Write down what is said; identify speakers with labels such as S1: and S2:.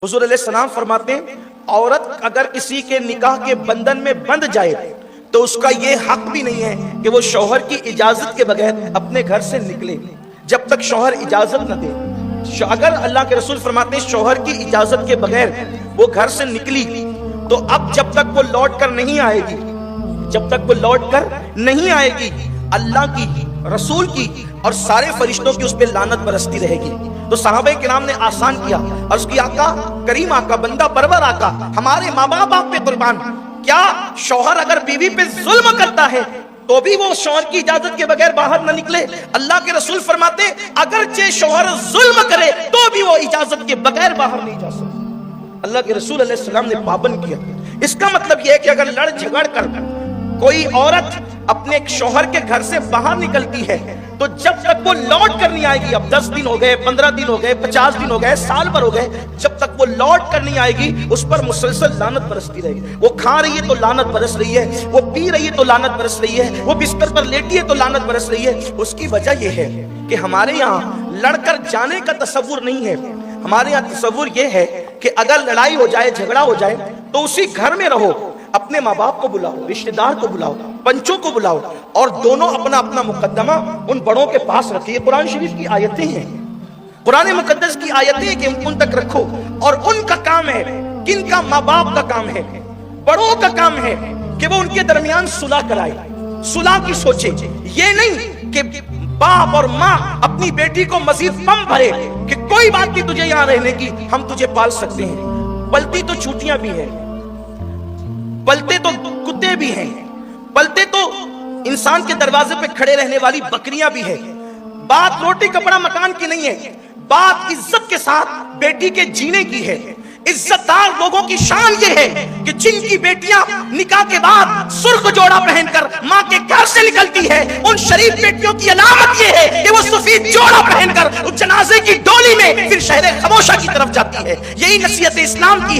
S1: हुजूर अलैहि सलाम फरमाते हैं, औरत अगर किसी के निकाह के बंधन में बंध जाए तो उसका ये हक भी नहीं है कि वो शौहर की इजाजत के बगैर अपने घर से निकले जब तक शौहर इजाजत न दे। अगर अल्लाह के रसूल फरमाते हैं शौहर की इजाजत के बगैर वो घर से निकली तो अब जब तक वो लौट कर नहीं आएगी, जब तक वो लौट कर नहीं आएगी, अल्लाह की, रसूल की और सारे फरिश्तों की उस पर लानत बरसती रहेगी। तो सहाबे किराम ने आसान किया और उसकी आका, करीम आका, बंदा परवर आका, हमारे माँ बाप पे कुर्बान, क्या शौहर अगर बीवी पे जुल्म करता है तो भी वो शौहर की इजाजत के बगैर बाहर न निकले? अल्लाह के रसूल फरमाते अगर जे शौहर जुल्म करे तो भी वो इजाजत के बगैर बाहर नहीं जा सकता। अल्लाह के रसूल अलैहि सलाम ने पाबंद किया। इसका मतलब यह है कि अगर लड़ झगड़ कर कोई औरत अपने शौहर के घर से बाहर निकलती है तो जब तक वो लौट कर नहीं आएगी, अब 10 दिन हो गए, 15 दिन हो गए, 50 दिन हो गए, साल भर हो गए, जब तक वो लौट कर नहीं आएगी उस पर मुसलसल लानत बरसती रहेगी। वो खा रही है तो लानत बरस रही है, वो पी रही है तो लानत बरस रही है, वो बिस्तर पर लेटी है तो लानत बरस रही है। उसकी वजह यह है कि हमारे यहाँ लड़कर जाने का तसव्वुर नहीं है। हमारे यहाँ तसव्वुर यह है कि अगर लड़ाई हो जाए, झगड़ा हो जाए तो उसी घर में रहो, अपने माँ बाप को बुलाओ, रिश्तेदार को बुलाओ, पंचों को बुलाओ और दोनों अपना अपना मुकद्दमा उन बड़ों के पास रखिए। कुरान शरीफ की आयतें हैं, कुरान मुकद्दस की आयतें कि उन तक रखो। और उनका काम है, किनका? माँ बाप का काम है, बड़ों का काम है कि वो उनके दरमियान सुलह कराए, सुलह की सोचे। ये नहीं कि बाप और माँ अपनी बेटी को मजीद पम भरे कि कोई बात नहीं तुझे यहाँ रहने की, हम तुझे पाल सकते हैं। पलती तो चूटियां भी हैं, पलते तो कुत्ते भी हैं, पलते तो इंसान के दरवाजे पे खड़े रहने वाली बकरियां भी है। बात रोटी कपड़ा मकान की नहीं है, बात इज्जत के साथ बेटी के जीने की है। इज्जतदार लोगों की शान ये है कि जिनकी बेटियां निकाह के बाद सुर्ख जोड़ा पहनकर मां के घर से निकलती है, उन शरीफ बेटियों की अलामत ये है कि वो सफेद जोड़ा पहनकर उस जनाजे की डोली में फिर शहर खमोशा की तरफ जाती है। यही नसीहत इस्लाम की है।